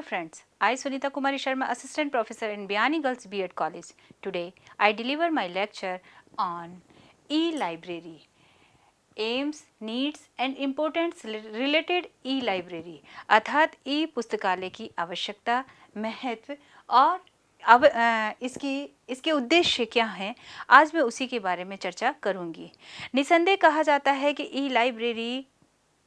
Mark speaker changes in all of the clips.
Speaker 1: friends, I Sunita Kumari Sharma, Assistant Professor in Biani Girls B.Ed College. Today, I deliver my lecture on e-library, aims, needs and importance related e-library अर्थात ई पुस्तकालय की आवश्यकता, महत्व और इसके उद्देश्य क्या हैं, आज मैं उसी के बारे में चर्चा करूंगी। निसंदेह कहा जाता है कि ई लाइब्रेरी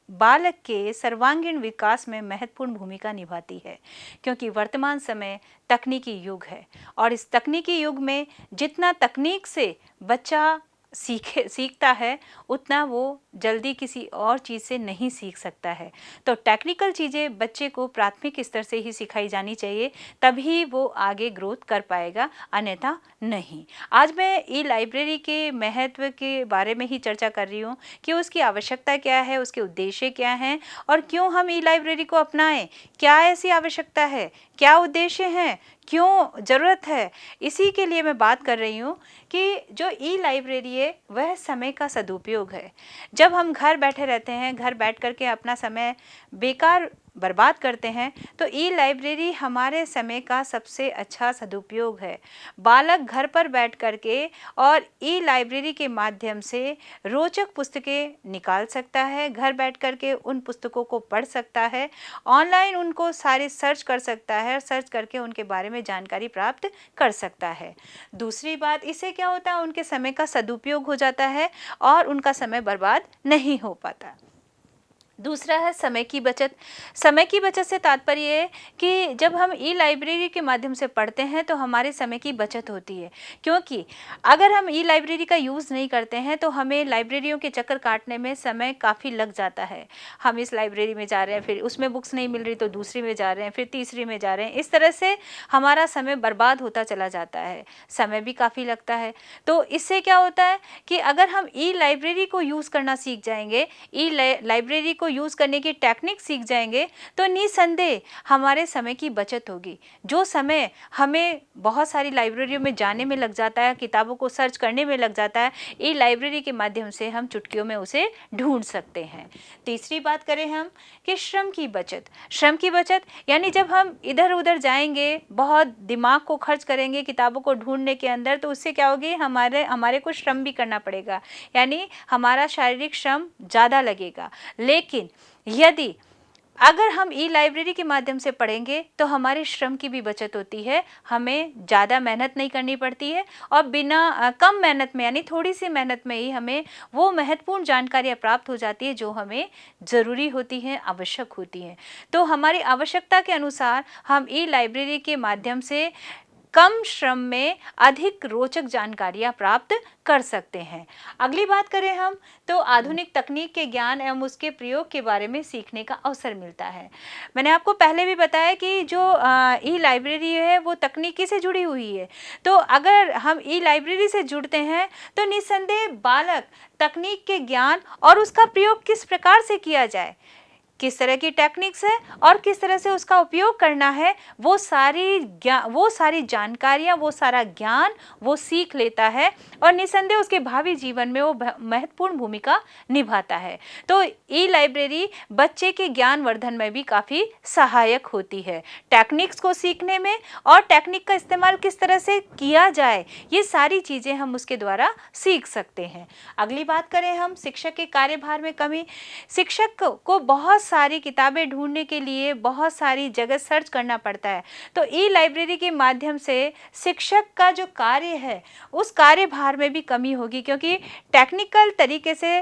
Speaker 1: बालक के सर्वांगीण विकास में महत्वपूर्ण भूमिका निभाती है, क्योंकि वर्तमान समय तकनीकी युग है और इस तकनीकी युग में जितना तकनीक से बच्चा सीखता है उतना वो जल्दी किसी और चीज़ से नहीं सीख सकता है। तो टेक्निकल चीज़ें बच्चे को प्राथमिक स्तर से ही सिखाई जानी चाहिए, तभी वो आगे ग्रोथ कर पाएगा, अन्यथा नहीं। आज मैं ई लाइब्रेरी के महत्व के बारे में ही चर्चा कर रही हूँ कि उसकी आवश्यकता क्या है, उसके उद्देश्य क्या हैं और क्यों हम ई लाइब्रेरी को अपनाएं। क्या ऐसी आवश्यकता है, क्या उद्देश्य हैं, क्यों ज़रूरत है, इसी के लिए मैं बात कर रही हूँ कि जो ई लाइब्रेरी है वह समय का सदुपयोग है। जब हम घर बैठे रहते हैं, घर बैठ कर के अपना समय बेकार बर्बाद करते हैं, तो ई लाइब्रेरी हमारे समय का सबसे अच्छा सदुपयोग है। बालक घर पर बैठ कर के और ई लाइब्रेरी के माध्यम से रोचक पुस्तकें निकाल सकता है, घर बैठ कर के उन पुस्तकों को पढ़ सकता है, ऑनलाइन उनको सारे सर्च कर सकता है, सर्च करके उनके बारे में जानकारी प्राप्त कर सकता है। दूसरी बात, इससे क्या होता है, उनके समय का सदुपयोग हो जाता है और उनका समय बर्बाद नहीं हो पाता। दूसरा है समय की बचत। समय की बचत से तात्पर्य है कि जब हम ई लाइब्रेरी के माध्यम से पढ़ते हैं तो हमारे समय की बचत होती है, क्योंकि अगर हम ई लाइब्रेरी का यूज़ नहीं करते हैं तो हमें लाइब्रेरियों के चक्कर काटने में समय काफ़ी लग जाता है। हम इस लाइब्रेरी में जा रहे हैं, फिर उसमें बुक्स नहीं मिल रही तो दूसरी में जा रहे हैं, फिर तीसरी में जा रहे हैं। इस तरह से हमारा समय बर्बाद होता चला जाता है, समय भी काफ़ी लगता है। तो इससे क्या होता है कि अगर हम ई लाइब्रेरी को यूज़ करना सीख जाएंगे, ई लाइब्रेरी को यूज़ करने की टेक्निक सीख जाएंगे, तो निसंदेह हमारे समय की बचत होगी। जो समय हमें बहुत सारी लाइब्रेरियों में जाने में लग जाता है, किताबों को सर्च करने में लग जाता है, ई लाइब्रेरी के माध्यम से हम चुटकियों में उसे ढूंढ सकते हैं। तीसरी बात करें हम कि श्रम की बचत। श्रम की बचत यानी जब हम इधर उधर जाएंगे, बहुत दिमाग को खर्च करेंगे किताबों को ढूंढने के अंदर, तो उससे क्या होगी, हमारे को श्रम भी करना पड़ेगा, यानी हमारा शारीरिक श्रम ज़्यादा लगेगा। लेकिन यदि अगर हम ई लाइब्रेरी के माध्यम से पढ़ेंगे तो हमारे श्रम की भी बचत होती है, हमें ज़्यादा मेहनत नहीं करनी पड़ती है और बिना कम मेहनत में, यानी थोड़ी सी मेहनत में ही हमें वो महत्वपूर्ण जानकारियाँ प्राप्त हो जाती है जो हमें ज़रूरी होती हैं, आवश्यक होती हैं। तो हमारी आवश्यकता के अनुसार हम ई लाइब्रेरी के माध्यम से कम श्रम में अधिक रोचक जानकारियाँ प्राप्त कर सकते हैं। अगली बात करें हम तो आधुनिक तकनीक के ज्ञान एवं उसके प्रयोग के बारे में सीखने का अवसर मिलता है। मैंने आपको पहले भी बताया कि जो ई लाइब्रेरी है वो तकनीकी से जुड़ी हुई है, तो अगर हम ई लाइब्रेरी से जुड़ते हैं तो निस्संदेह बालक तकनीक के ज्ञान और उसका प्रयोग किस प्रकार से किया जाए, किस तरह की टेक्निक्स है और किस तरह से उसका उपयोग करना है, वो सारी जानकारियाँ, वो सारा ज्ञान वो सीख लेता है और निसंदेह उसके भावी जीवन में वो महत्वपूर्ण भूमिका निभाता है। तो ई लाइब्रेरी बच्चे के ज्ञान वर्धन में भी काफ़ी सहायक होती है, टेक्निक्स को सीखने में और टेक्निक का इस्तेमाल किस तरह से किया जाए, ये सारी चीज़ें हम उसके द्वारा सीख सकते हैं। अगली बात करें हम शिक्षक के कार्यभार में कमी। शिक्षक को बहुत सारी किताबें ढूंढने के लिए बहुत सारी जगह सर्च करना पड़ता है, तो ई लाइब्रेरी के माध्यम से शिक्षक का जो कार्य है उस कार्यभार में भी कमी होगी, क्योंकि टेक्निकल तरीके से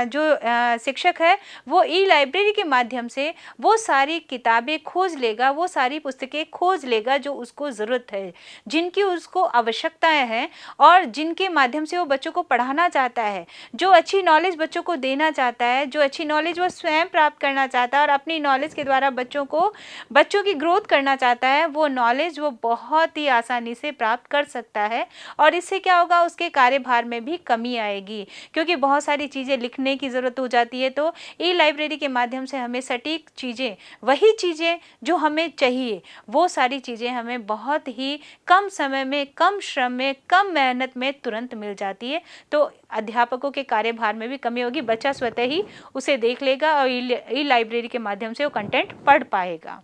Speaker 1: जो शिक्षक है वो ई लाइब्रेरी के माध्यम से वो सारी किताबें खोज लेगा, वो सारी पुस्तकें खोज लेगा जो उसको ज़रूरत है, जिनकी उसको आवश्यकताएं हैं और जिनके माध्यम से वो बच्चों को पढ़ाना चाहता है, जो अच्छी नॉलेज बच्चों को देना चाहता है, जो अच्छी नॉलेज वो स्वयं प्राप्त करना चाहता है और अपनी नॉलेज के द्वारा बच्चों की ग्रोथ करना चाहता है, वो नॉलेज वो बहुत ही आसानी से प्राप्त कर सकता है। और इससे क्या होगा, उसके कार्यभार में भी कमी आएगी, क्योंकि बहुत सारी चीज़ें लिखने की ज़रूरत हो जाती है। तो ई लाइब्रेरी के माध्यम से हमें सटीक चीज़ें, वही चीज़ें जो हमें चाहिए, वो सारी चीज़ें हमें बहुत ही कम समय में, कम श्रम में, कम मेहनत में तुरंत मिल जाती है। तो अध्यापकों के कार्यभार में भी कमी होगी, बच्चा स्वतः ही उसे देख लेगा और ई लाइब्रेरी के माध्यम से वो कंटेंट पढ़ पाएगा।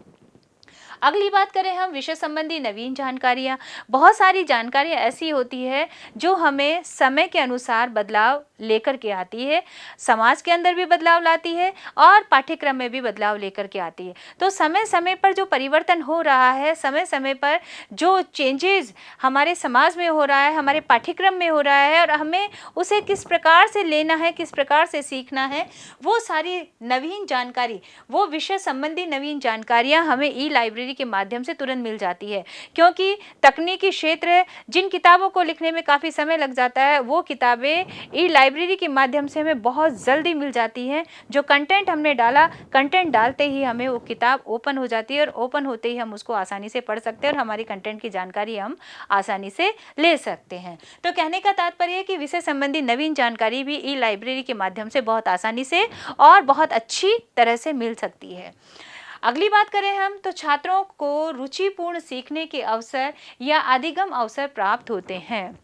Speaker 1: अगली बात करें हम विषय संबंधी नवीन जानकारियाँ। बहुत सारी जानकारियाँ ऐसी होती है जो हमें समय के अनुसार बदलाव लेकर के आती है, समाज के अंदर भी बदलाव लाती है और पाठ्यक्रम में भी बदलाव लेकर के आती है। तो समय समय पर जो परिवर्तन हो रहा है, समय समय पर जो चेंजेस हमारे समाज में हो रहा है, हमारे पाठ्यक्रम में हो रहा है और हमें उसे किस प्रकार से लेना है, किस प्रकार से सीखना है, वो सारी नवीन जानकारी, वो विषय संबंधी नवीन जानकारियाँ हमें ई लाइब्रेरी के माध्यम से तुरंत मिल जाती है। क्योंकि तकनीकी क्षेत्र जिन किताबों को लिखने में काफ़ी समय लग जाता है, वो किताबें ई लाइब्रेरी के माध्यम से हमें बहुत जल्दी मिल जाती हैं। जो कंटेंट हमने डाला, कंटेंट डालते ही हमें वो किताब ओपन हो जाती है और ओपन होते ही हम उसको आसानी से पढ़ सकते हैं और हमारी कंटेंट की जानकारी हम आसानी से ले सकते हैं। तो कहने का तात्पर्य है कि विषय संबंधी नवीन जानकारी भी ई लाइब्रेरी के माध्यम से बहुत आसानी से और बहुत अच्छी तरह से मिल सकती है। अगली बात करें हम तो छात्रों को रुचिपूर्ण सीखने के अवसर या अधिगम अवसर प्राप्त होते हैं।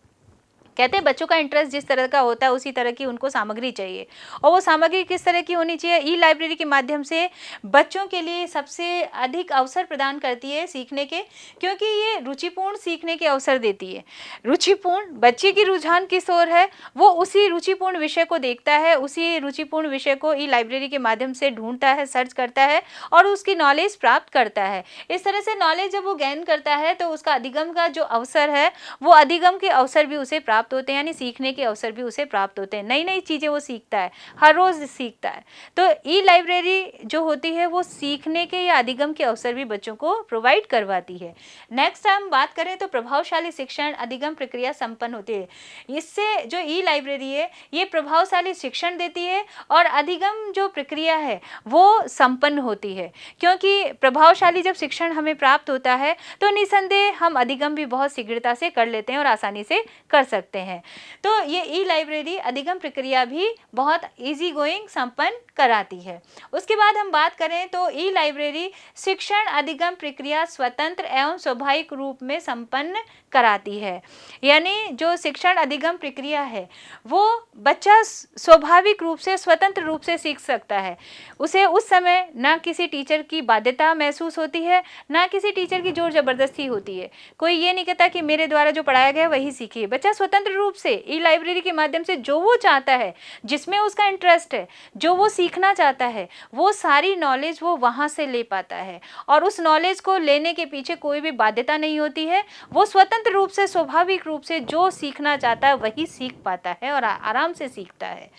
Speaker 1: कहते हैं बच्चों का इंटरेस्ट जिस तरह का होता है उसी तरह की उनको सामग्री चाहिए, और वो सामग्री किस तरह की होनी चाहिए। ई लाइब्रेरी के माध्यम से बच्चों के लिए सबसे अधिक अवसर प्रदान करती है सीखने के, क्योंकि ये रुचिपूर्ण सीखने के अवसर देती है। रुचिपूर्ण, बच्चे की रुझान किस ओर है, वो उसी रुचिपूर्ण विषय को देखता है, उसी रुचिपूर्ण विषय को ई लाइब्रेरी के माध्यम से ढूंढता है, सर्च करता है और उसकी नॉलेज प्राप्त करता है। इस तरह से नॉलेज जब वो गेन करता है तो उसका अधिगम का जो अवसर है, वो अधिगम के अवसर भी उसे प्राप्त होते हैं, यानी सीखने के अवसर भी उसे प्राप्त होते हैं। नई नई चीज़ें वो सीखता है, हर रोज़ सीखता है। तो ई लाइब्रेरी जो होती है वो सीखने के या अधिगम के अवसर भी बच्चों को प्रोवाइड करवाती है। नेक्स्ट हम बात करें तो प्रभावशाली शिक्षण अधिगम प्रक्रिया संपन्न होती है। इससे जो ई लाइब्रेरी है ये प्रभावशाली शिक्षण देती है और अधिगम जो प्रक्रिया है वो संपन्न होती है। क्योंकि प्रभावशाली जब शिक्षण हमें प्राप्त होता है तो निसंदेह हम अधिगम भी बहुत शीघ्रता से कर लेते हैं और आसानी से कर सकते हैं। तो ये ई लाइब्रेरी अधिगम प्रक्रिया भी बहुत इजी गोइंग संपन्न कराती है। उसके बाद हम बात करें तो ई लाइब्रेरी शिक्षण अधिगम प्रक्रिया स्वतंत्र एवं स्वाभाविक रूप में संपन्न कराती है। यानी जो शिक्षण अधिगम प्रक्रिया है वो बच्चा स्वाभाविक रूप से, स्वतंत्र रूप से सीख सकता है। उसे उस समय ना किसी टीचर की बाध्यता महसूस होती है, ना किसी टीचर की जोर जबरदस्ती होती है। कोई ये नहीं कहता कि मेरे द्वारा जो पढ़ाया गया वही सीखिए। बच्चा स्वतंत्र रूप से ई लाइब्रेरी के माध्यम से जो वो चाहता है, जिसमें उसका इंटरेस्ट है, जो वो सीखना चाहता है, वो सारी नॉलेज वो वहाँ से ले पाता है और उस नॉलेज को लेने के पीछे कोई भी बाध्यता नहीं होती है। वो स्वतंत्र रूप से, स्वाभाविक रूप से जो सीखना चाहता है वही सीख पाता है और आराम से सीखता है।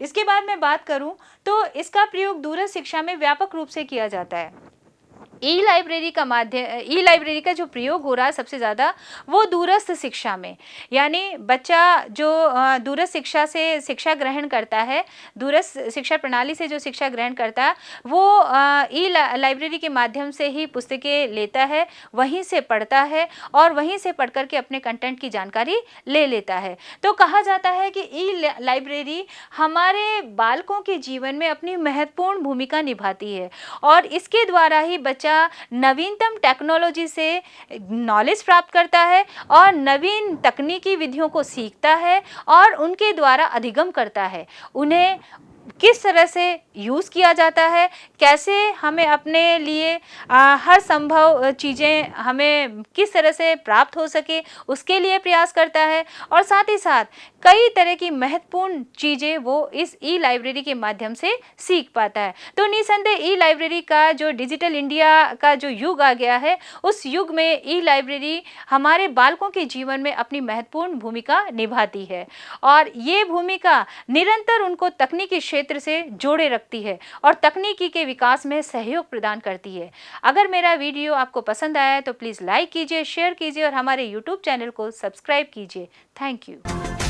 Speaker 1: इसके बाद मैं बात करूं तो इसका प्रयोग दूरस्थ शिक्षा में व्यापक रूप से किया जाता है। ई लाइब्रेरी का जो प्रयोग हो रहा है सबसे ज़्यादा वो दूरस्थ शिक्षा में, यानी बच्चा जो दूरस्थ शिक्षा से शिक्षा ग्रहण करता है, दूरस्थ शिक्षा प्रणाली से जो शिक्षा ग्रहण करता है वो ई लाइब्रेरी के माध्यम से ही पुस्तकें लेता है, वहीं से पढ़ता है और वहीं से पढ़ कर के अपने कंटेंट की जानकारी ले लेता है। तो कहा जाता है कि ई लाइब्रेरी हमारे बालकों के जीवन में अपनी महत्वपूर्ण भूमिका निभाती है और इसके द्वारा ही बच्चा नवीनतम टेक्नोलॉजी से नॉलेज प्राप्त करता है और नवीन तकनीकी विधियों को सीखता है और उनके द्वारा अधिगम करता है। उन्हें किस तरह से यूज़ किया जाता है, कैसे हमें अपने लिए हर संभव चीज़ें हमें किस तरह से प्राप्त हो सके उसके लिए प्रयास करता है और साथ ही साथ कई तरह की महत्वपूर्ण चीज़ें वो इस ई लाइब्रेरी के माध्यम से सीख पाता है। तो निसंदेह ई लाइब्रेरी का जो डिजिटल इंडिया का जो युग आ गया है उस युग में ई लाइब्रेरी हमारे बालकों के जीवन में अपनी महत्वपूर्ण भूमिका निभाती है और ये भूमिका निरंतर उनको तकनीकी क्षेत्र से जोड़े रखती है और तकनीकी के विकास में सहयोग प्रदान करती है। अगर मेरा वीडियो आपको पसंद आया है तो प्लीज़ लाइक कीजिए, शेयर कीजिए और हमारे YouTube चैनल को सब्सक्राइब कीजिए। Thank you.